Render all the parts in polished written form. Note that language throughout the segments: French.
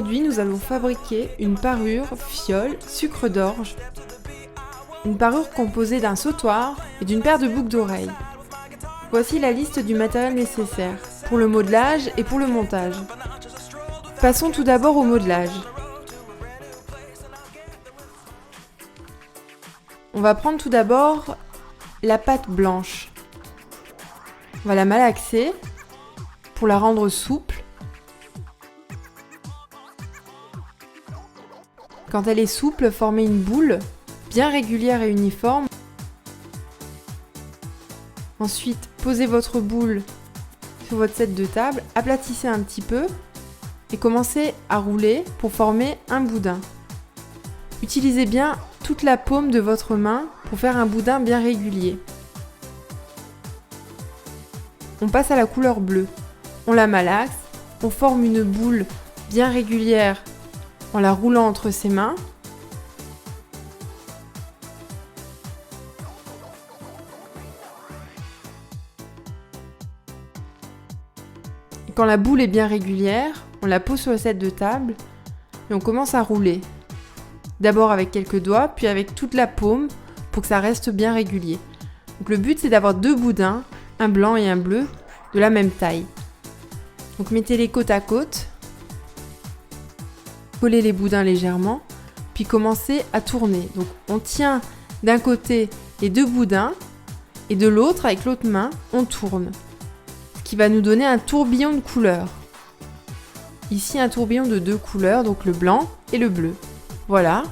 Aujourd'hui, nous allons fabriquer une parure fiole sucre d'orge. Une parure composée d'un sautoir et d'une paire de boucles d'oreilles. Voici la liste du matériel nécessaire pour le modelage et pour le montage. Passons tout d'abord au modelage. On va prendre tout d'abord la pâte blanche. On va la malaxer pour la rendre souple. Quand elle est souple, formez une boule bien régulière et uniforme. Ensuite, posez votre boule sur votre set de table, aplatissez un petit peu et commencez à rouler pour former un boudin. Utilisez bien toute la paume de votre main pour faire un boudin bien régulier. On passe à la couleur bleue. On la malaxe, on forme une boule bien régulière en la roulant entre ses mains. Et quand la boule est bien régulière, on la pose sur le set de table et on commence à rouler. D'abord avec quelques doigts, puis avec toute la paume pour que ça reste bien régulier. Donc le but c'est d'avoir deux boudins, un blanc et un bleu, de la même taille. Donc mettez-les côte à côte. Collez les boudins légèrement, puis commencez à tourner. Donc on tient d'un côté les deux boudins et de l'autre, avec l'autre main, on tourne. Ce qui va nous donner un tourbillon de couleurs. Ici un tourbillon de deux couleurs, donc le blanc et le bleu. Voilà.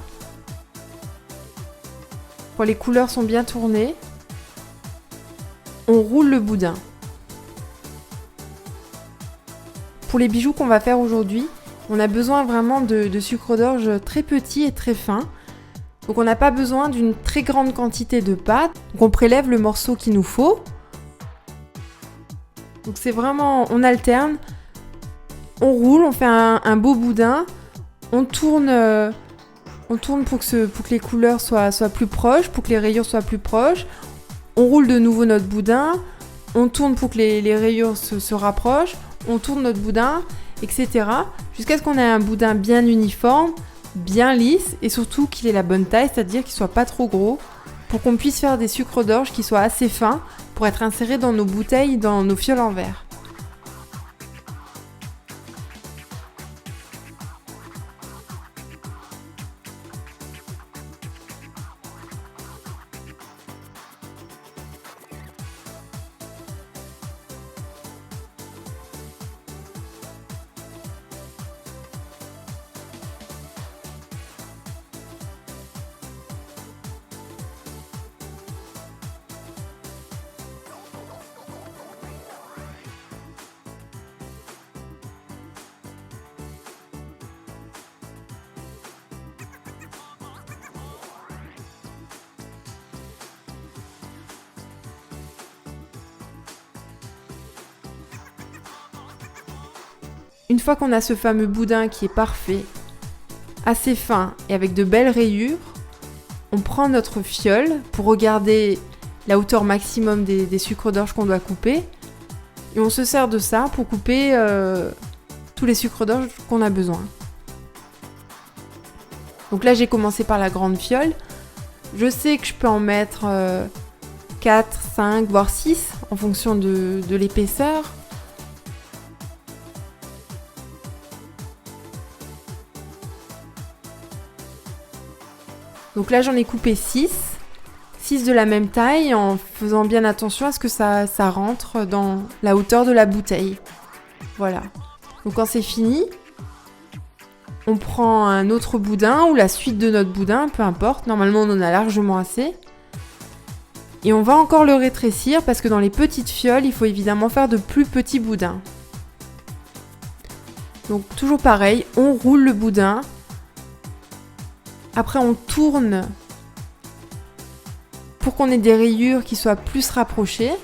Quand les couleurs sont bien tournées, on roule le boudin. Pour les bijoux qu'on va faire aujourd'hui, on a besoin vraiment de sucre d'orge très petit et très fin. Donc on n'a pas besoin d'une très grande quantité de pâte. Donc on prélève le morceau qu'il nous faut. Donc c'est vraiment, on alterne. On roule, on fait un beau boudin. On tourne pour que les couleurs soient plus proches, pour que les rayures soient plus proches. On roule de nouveau notre boudin. On tourne pour que les rayures se rapprochent. On tourne notre boudin, etc. Jusqu'à ce qu'on ait un boudin bien uniforme, bien lisse et surtout qu'il ait la bonne taille, c'est-à-dire qu'il ne soit pas trop gros, pour qu'on puisse faire des sucres d'orge qui soient assez fins pour être insérés dans nos bouteilles, dans nos fioles en verre. Une fois qu'on a ce fameux boudin qui est parfait, assez fin et avec de belles rayures, on prend notre fiole pour regarder la hauteur maximum des sucres d'orge qu'on doit couper et on se sert de ça pour couper tous les sucres d'orge qu'on a besoin. Donc là j'ai commencé par la grande fiole. Je sais que je peux en mettre 4, 5, voire 6 en fonction de l'épaisseur. Donc là, j'en ai coupé 6 de la même taille, en faisant bien attention à ce que ça rentre dans la hauteur de la bouteille. Voilà. Donc quand c'est fini, on prend un autre boudin ou la suite de notre boudin, peu importe. Normalement, on en a largement assez. Et on va encore le rétrécir parce que dans les petites fioles, il faut évidemment faire de plus petits boudins. Donc toujours pareil, on roule le boudin. Après, on tourne pour qu'on ait des rayures qui soient plus rapprochées.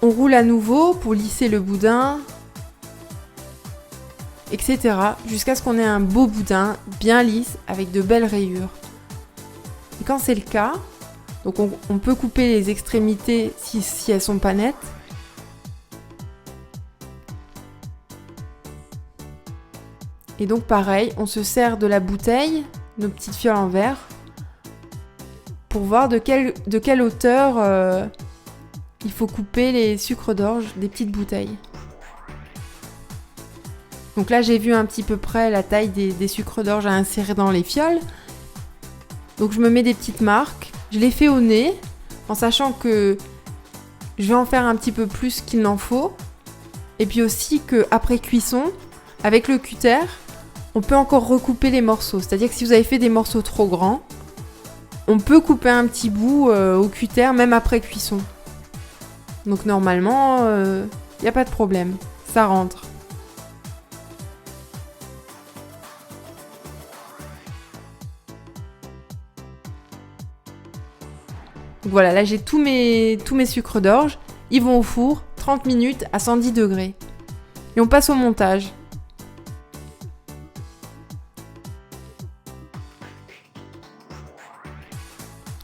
On roule à nouveau pour lisser le boudin, etc. jusqu'à ce qu'on ait un beau boudin bien lisse avec de belles rayures. Et quand c'est le cas, donc on peut couper les extrémités si elles sont pas nettes. Et donc pareil, on se sert de la bouteille, nos petites fioles en verre, pour voir de quelle hauteur il faut couper les sucres d'orge des petites bouteilles. Donc là, j'ai vu un petit peu près la taille des sucres d'orge à insérer dans les fioles. Donc je me mets des petites marques. Je les fais au nez, en sachant que je vais en faire un petit peu plus qu'il n'en faut. Et puis aussi qu'après cuisson, avec le cutter, on peut encore recouper les morceaux. C'est-à-dire que si vous avez fait des morceaux trop grands, on peut couper un petit bout au cutter, même après cuisson. Donc normalement, y a pas de problème. Ça rentre. Donc voilà, là j'ai tous mes sucres d'orge. Ils vont au four, 30 minutes à 110 degrés. Et on passe au montage.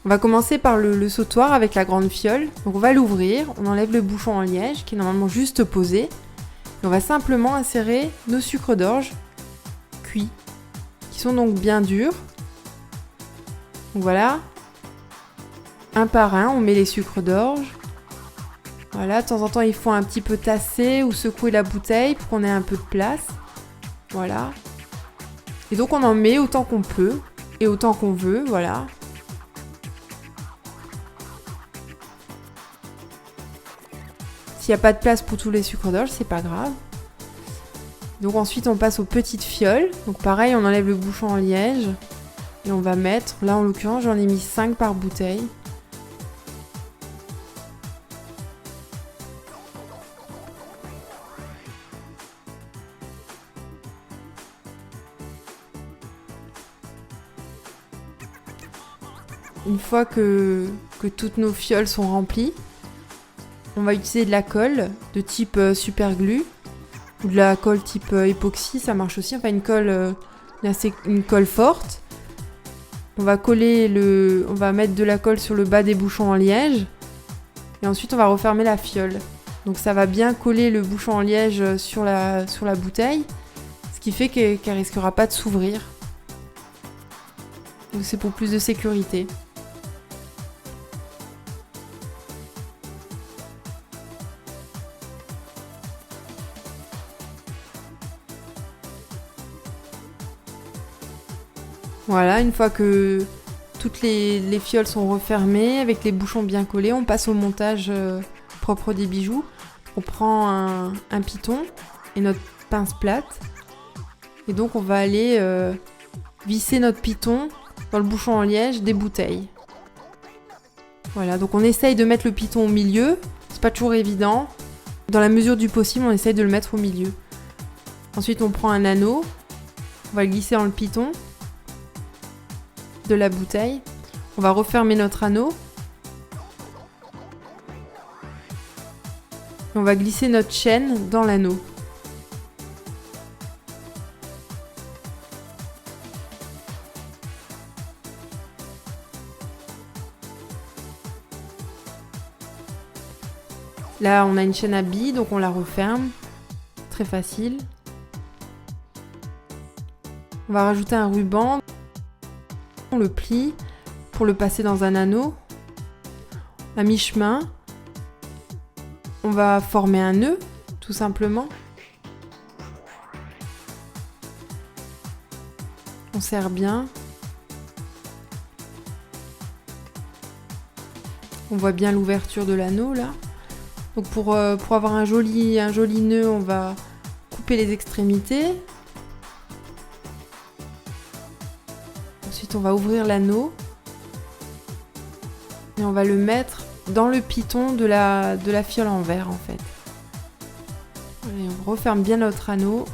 On va commencer par le sautoir avec la grande fiole. Donc on va l'ouvrir, on enlève le bouchon en liège qui est normalement juste posé. Et on va simplement insérer nos sucres d'orge cuits, qui sont donc bien durs. Donc voilà. Un par un, on met les sucres d'orge. Voilà, de temps en temps, il faut un petit peu tasser ou secouer la bouteille pour qu'on ait un peu de place. Voilà. Et donc, on en met autant qu'on peut et autant qu'on veut, voilà. S'il n'y a pas de place pour tous les sucres d'orge, c'est pas grave. Donc ensuite, on passe aux petites fioles. Donc pareil, on enlève le bouchon en liège et on va mettre, là en l'occurrence, j'en ai mis 5 par bouteille. Une fois que toutes nos fioles sont remplies, on va utiliser de la colle de type super glue ou de la colle type époxy, ça marche aussi. Enfin une colle forte. On va mettre de la colle sur le bas des bouchons en liège et ensuite on va refermer la fiole. Donc ça va bien coller le bouchon en liège sur la bouteille, ce qui fait qu'elle risquera pas de s'ouvrir. Donc c'est pour plus de sécurité. Voilà, une fois que toutes les fioles sont refermées, avec les bouchons bien collés, on passe au montage propre des bijoux. On prend un piton et notre pince plate. Et donc on va aller visser notre piton dans le bouchon en liège des bouteilles. Voilà, donc on essaye de mettre le piton au milieu. C'est pas toujours évident. Dans la mesure du possible, on essaye de le mettre au milieu. Ensuite, on prend un anneau. On va le glisser dans le piton de la bouteille. On va refermer notre anneau. Et on va glisser notre chaîne dans l'anneau. Là, on a une chaîne à billes, donc on la referme. Très facile. On va rajouter un ruban. On le plie pour le passer dans un anneau. À mi-chemin, on va former un nœud, tout simplement. On serre bien. On voit bien l'ouverture de l'anneau là. Donc pour avoir un joli nœud, on va couper les extrémités. Ensuite, on va ouvrir l'anneau et on va le mettre dans le piton de la fiole en verre en fait. Et on referme bien notre anneau,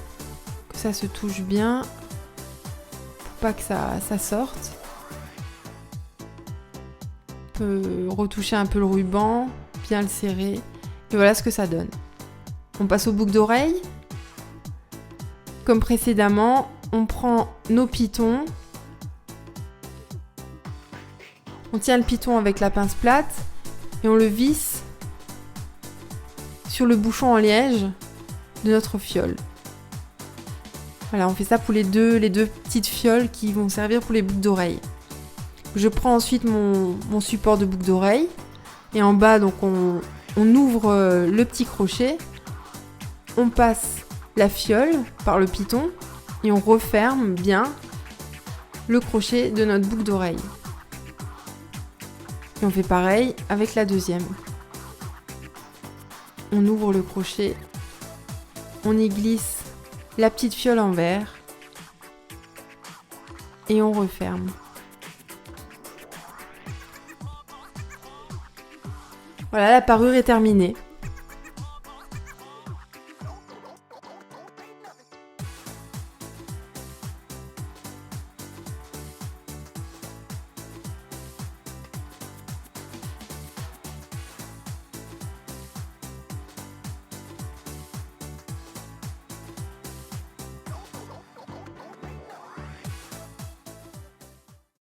que ça se touche bien, pour pas que ça sorte. On peut retoucher un peu le ruban, bien le serrer, et voilà ce que ça donne. On passe aux boucles d'oreilles. Comme précédemment, on prend nos pitons. On tient le piton avec la pince plate et on le visse sur le bouchon en liège de notre fiole. Voilà, on fait ça pour les deux petites fioles qui vont servir pour les boucles d'oreilles. Je prends ensuite mon support de boucle d'oreille et en bas, donc on ouvre le petit crochet, on passe la fiole par le piton et on referme bien le crochet de notre boucle d'oreille. Et on fait pareil avec la deuxième. On ouvre le crochet, on y glisse la petite fiole en verre et on referme. Voilà, la parure est terminée.